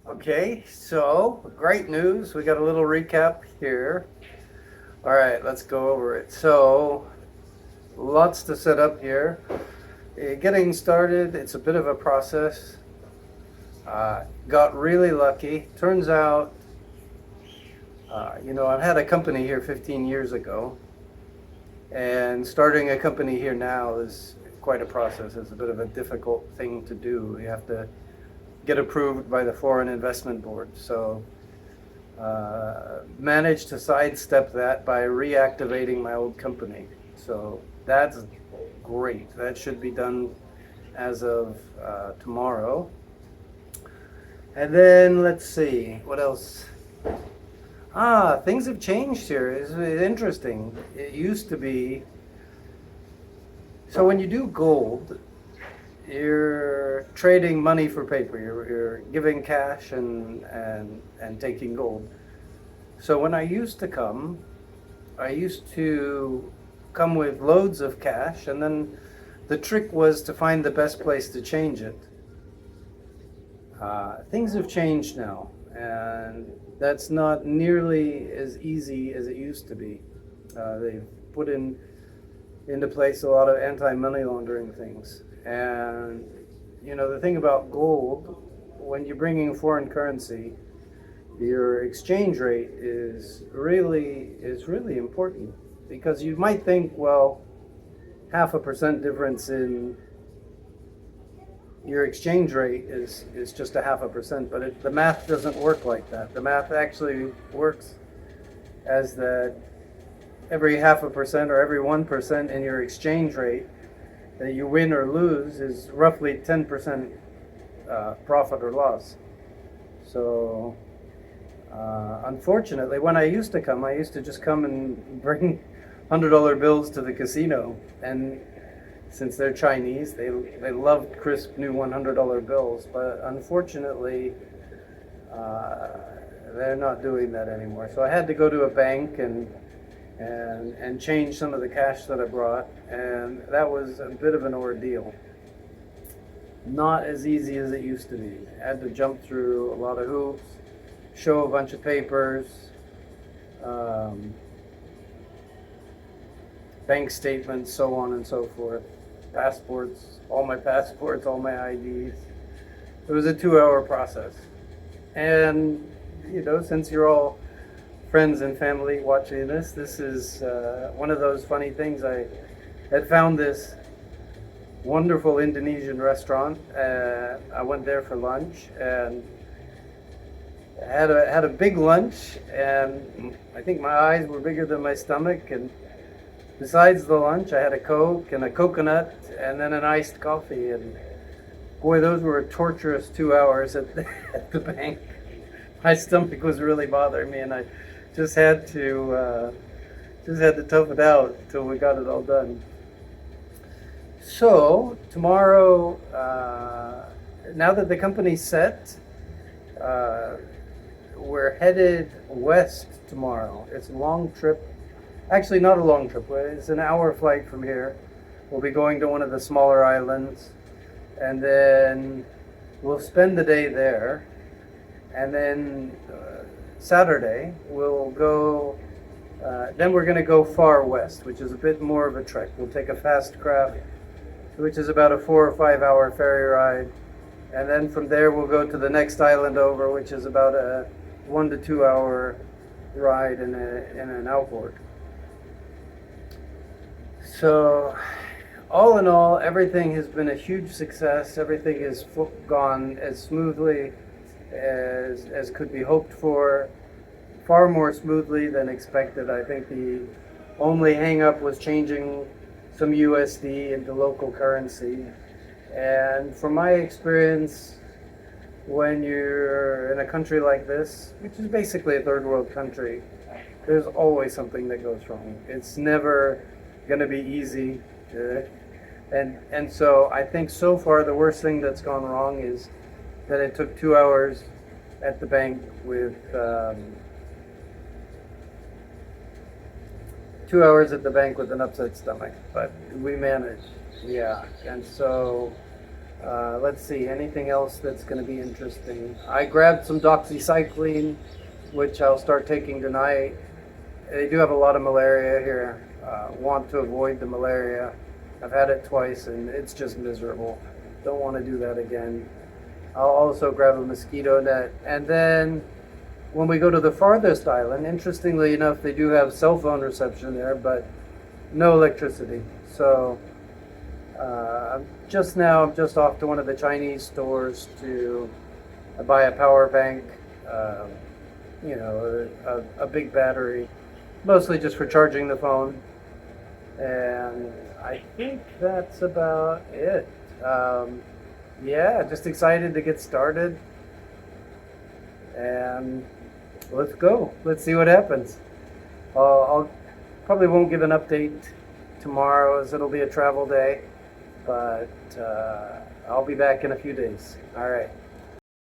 Okay, so great news. We got a little recap here. All right, let's go over it. So, lots to set up here. Getting started, it's a bit of a process. Got really lucky. Turns out, I've had a company here 15 years ago, and starting a company here now is quite a process. It's a bit of a difficult thing to do. You have to get approved by the Foreign Investment Board. So, managed to sidestep that by reactivating my old company. So that's great. That should be done as of tomorrow. And then let's see, what else? Things have changed here. It's interesting. It used to be, so when you do gold, you're trading money for paper. You're giving cash and taking gold. So when I used to come, I used to come with loads of cash, and then the trick was to find the best place to change it. Things have changed now, and that's not nearly as easy as it used to be. They've put into place a lot of anti-money laundering things. And the thing about gold, when you're bringing foreign currency, your exchange rate is really important, because you might think, well, 0.5% difference in your exchange rate is just a 0.5%, but the math doesn't work like that. The math actually works as that every 0.5% or every 1% in your exchange rate that you win or lose is roughly 10% profit or loss. So unfortunately, when I used to just come and bring $100 bills to the casino, and since they're Chinese, they loved crisp new $100 bills. But unfortunately, they're not doing that anymore. So I had to go to a bank and change some of the cash that I brought, and that was a bit of an ordeal. Not as easy as it used to be. I had to jump through a lot of hoops, show a bunch of papers, um, bank statements, so on and so forth, passports, all my passports, all my IDs. It was a 2-hour process. And, since you're all friends and family watching this is one of those funny things. I had found this wonderful Indonesian restaurant. I went there for lunch and had a big lunch, and I think my eyes were bigger than my stomach. And besides the lunch, I had a Coke and a coconut and then an iced coffee. And boy, those were a torturous 2 hours at the bank. My stomach was really bothering me, and I just had to tough it out until we got it all done. So tomorrow, now that the company's set, we're headed west tomorrow. It's a long trip. Actually, not a long trip. It's an hour flight from here. We'll be going to one of the smaller islands, and then we'll spend the day there. And then Saturday, we'll go. Then we're going to go far west, which is a bit more of a trek. We'll take a fast craft, which is about a 4 or 5 hour ferry ride. And then from there, we'll go to the next island over, which is about a 1 to 2 hour ride in an outboard. So, all in all, everything has been a huge success. Everything has gone as smoothly as could be hoped for, far more smoothly than expected. I think the only hang-up was changing some USD into local currency. And from my experience, when you're in a country like this, which is basically a third world country, there's always something that goes wrong. It's never going to be easy. And so I think so far the worst thing that's gone wrong is that it took 2 hours at the bank with 2 hours at the bank with an upset stomach, but we managed. Yeah, and so Let's see, anything else that's going to be interesting? I grabbed some doxycycline, which I'll start taking tonight. They do have a lot of malaria here. Want to avoid the malaria. I've had it twice and it's just miserable. Don't want to do that again. I'll also grab a mosquito net. And then when we go to the farthest island, interestingly enough, they do have cell phone reception there, but no electricity. So I'm just off to one of the Chinese stores to buy a power bank, a big battery, mostly just for charging the phone. And I think that's about it. Yeah, just excited to get started. And let's go. Let's see what happens. I'll probably won't give an update tomorrow as it'll be a travel day, but I'll be back in a few days. All right.